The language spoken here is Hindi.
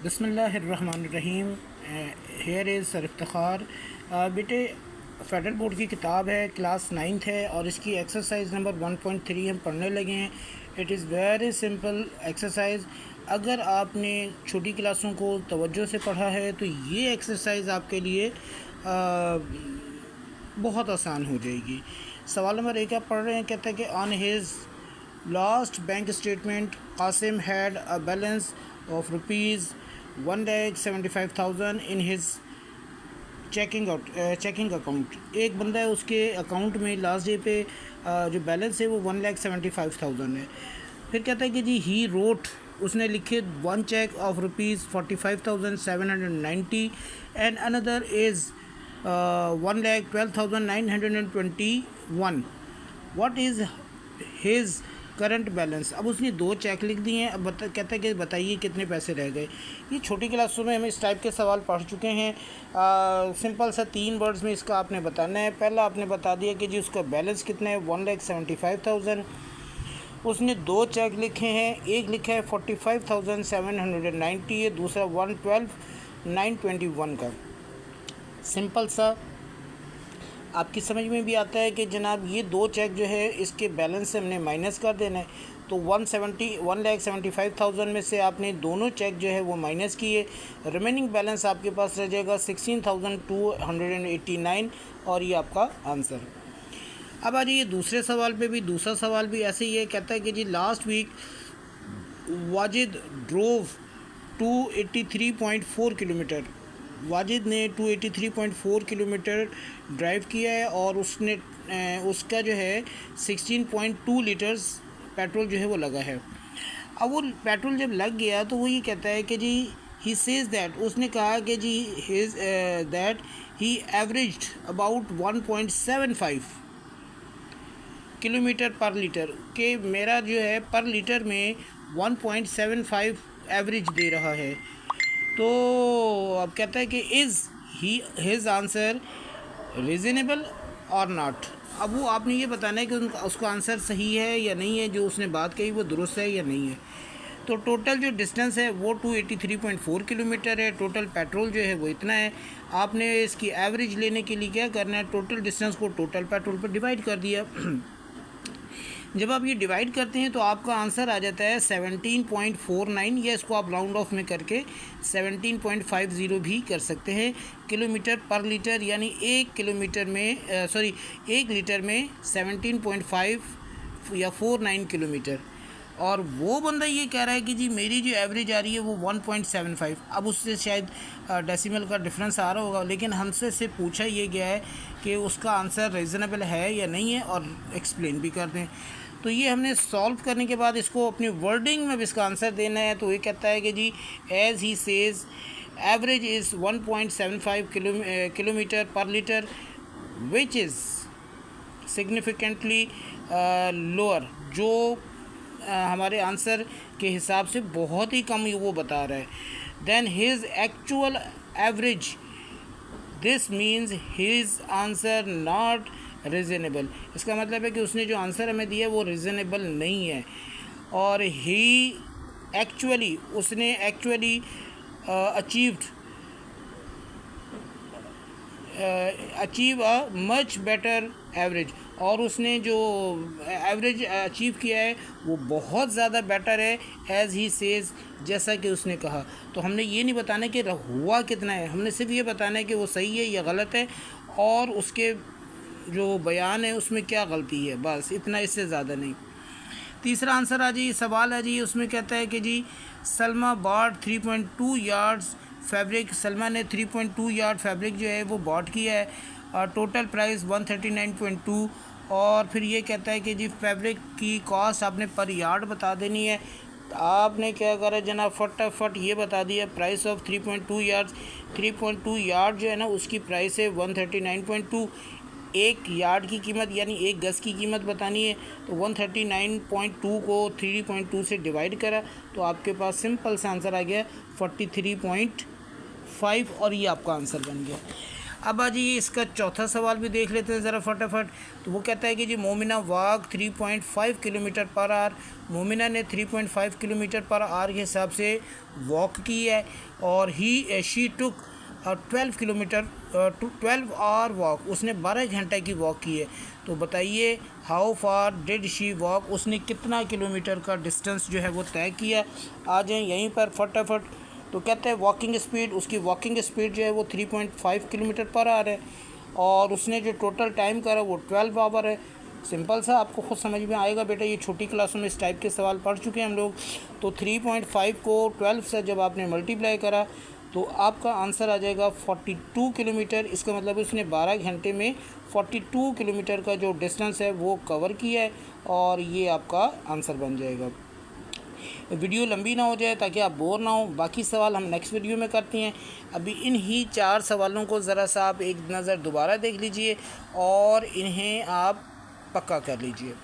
बिस्मिल्लाहिर्रहमानिर्रहीम। Here is sir Iftikhar. बेटे, फेडरल बोर्ड की किताब है, क्लास 9th है और इसकी एक्सरसाइज नंबर 1.3 हम पढ़ने लगे हैं। It is very simple exercise. अगर आपने छोटी क्लासों को तवज्जो से पढ़ा है तो ये एक्सरसाइज आपके लिए बहुत आसान हो जाएगी। सवाल नंबर 1 आप पढ़ रहे हैं, कहता है कि on his last bank statement Qasim had a balance of ₹1,75,000 in his checking account. एक बंदा है, उसके अकाउंट में लास्ट डे पे जो बैलेंस है वो 1,75,000 है। फिर कहता है कि जी ही रोट, उसने लिखे one cheque of ₹45,790 and another is 1,12,921। What is his current balance. अब उसने 2 चेक लिख दिए हैं। अब कहता है कि बताइए कितने पैसे रह गए। ये छोटी क्लासों में हम इस टाइप के सवाल पढ़ चुके हैं। सिंपल सा 3 वर्ड्स में इसका आपने बताना है। पहला आपने बता दिया कि जी उसका बैलेंस कितना है, 1,75,000। उसने 2 चेक लिखे हैं, एक लिखा है 45,790 है, दूसरा 112,921 का। सिंपल सा आपकी समझ में भी आता है कि जनाब ये 2 चेक जो है इसके बैलेंस से हमने माइनस कर देना है। तो 1,75,000 में से आपने दोनों चेक जो है वो माइनस किए, रिमेनिंग बैलेंस आपके पास रह जाएगा 16,289 और ये आपका आंसर। अब आ जाइए दूसरे सवाल पे भी। दूसरा सवाल भी ऐसे ही है, कहता है कि जी last week Wajid drove 283.4 kilometre. Wajid ने 283.4 किलोमीटर ड्राइव किया है और उसने उसका जो है 16.2 लीटर्स पेट्रोल जो है वो लगा है। अब वो पेट्रोल जब लग गया तो वो ये कहता है कि जी ही सेज दैट, उसने कहा कि जी his that he averaged about 1.75 kilometre per litre, के मेरा जो है पर लीटर में 1.75 एवरेज दे रहा है। तो अब कहता है कि is he his answer reasonable और नॉट। अब वो आपने ये बताना है कि उसका आंसर सही है या नहीं है, जो उसने बात कही वो दुरुस्त है या नहीं है। तो टोटल जो डिस्टेंस है वो 283.4 किलोमीटर है। टोटल पेट्रोल जो है वो इतना है। आपने इसकी एवरेज लेने के लिए क्या करना है, टोटल डिस्टेंस को टोटल पेट्रोल पर डिवाइड कर दिया। जब आप ये डिवाइड करते हैं तो आपका आंसर आ जाता है 17.49, या इसको आप राउंड ऑफ में करके 17.50 भी कर सकते हैं किलोमीटर पर लीटर। यानी 1 किलोमीटर में 1 लीटर में 17.5 या 49 किलोमीटर। और वो बंदा ये कह रहा है कि जी मेरी जो एवरेज आ रही है वो 1.75। अब उससे शायद डेसिमल का डिफरेंस आ रहा होगा, लेकिन हमसे से पूछा ये गया है कि उसका आंसर रीज़नेबल है या नहीं है और एक्सप्लेन भी कर दें। तो ये हमने सॉल्व करने के बाद इसको अपनी वर्डिंग में भी इसका आंसर देना है। तो ये कहता है कि जी as he says average is 1.75 kilometre per litre which is significantly lower, जो हमारे आंसर के हिसाब से बहुत ही कम वो बता रहा है, then his actual average, this means his answer not reasonable. इसका मतलब है कि उसने जो आंसर हमें दिया वो रीज़नेबल नहीं है। और ही एक्चुअली, उसने actually achieve a much better average, और उसने जो एवरेज अचीव किया है वो बहुत ज़्यादा बेटर है, एज़ ही सेज़, जैसा कि उसने कहा। तो हमने ये नहीं बताना कि हुआ कितना है, हमने सिर्फ ये बताना है कि वो सही है या गलत है और उसके जो बयान है उसमें क्या गलती है, बस इतना, इससे ज़्यादा नहीं। तीसरा आंसर आ जाइए, सवाल आ जाइए, उसमें कहता है कि जी Salma bought 3.2 yards fabric. Salma ने 3.2 यार्ड फैब्रिक जो है वो बॉट किया है और टोटल प्राइस 139.2। और फिर ये कहता है कि जी फैब्रिक की कॉस्ट आपने पर यार्ड बता देनी है। आपने क्या करा जनाब, फटाफट ये बता दिया प्राइस ऑफ 3.2 यार्ड। 3.2 यार्ड जो है ना उसकी प्राइस है 139.2। 1 यार्ड की कीमत यानी 1 गज़ की कीमत बतानी है। तो 139.2 को 3.2 से डिवाइड करा तो आपके पास सिंपल सा आंसर आ गया 43.5 और ये आपका आंसर बन गया। अब आ जाइए इसका चौथा सवाल भी देख लेते हैं ज़रा फटाफट। तो वो कहता है कि जी Momina walk 3.5 kilometre per hour. Momina ने 3.5 किलोमीटर पर आवर के हिसाब से वॉक की है और she took 12 kilometre 12 hour walk, उसने 12 घंटे की वॉक की है। तो बताइए how far did she walk, उसने कितना किलोमीटर का डिस्टेंस जो है वो तय किया। आ जाएँ यहीं पर फटाफट। तो कहते हैं वॉकिंग स्पीड, उसकी वॉकिंग स्पीड जो है वो 3.5 किलोमीटर पर आवर है और उसने जो टोटल टाइम करा वो 12 आवर है। सिंपल सा, आपको खुद समझ में आएगा बेटा, ये छोटी क्लासों में इस टाइप के सवाल पढ़ चुके हैं हम लोग। तो 3.5 को 12 से जब आपने मल्टीप्लाई करा तो आपका आंसर आ जाएगा 42 किलोमीटर। इसका मतलब उसने 12 घंटे में 42 किलोमीटर का जो डिस्टेंस है वो कवर किया है और ये आपका आंसर बन जाएगा। वीडियो लंबी ना हो जाए ताकि आप बोर ना हो, बाकी सवाल हम नेक्स्ट वीडियो में करते हैं। अभी इन ही 4 सवालों को ज़रा सा आप एक नज़र दोबारा देख लीजिए और इन्हें आप पक्का कर लीजिए।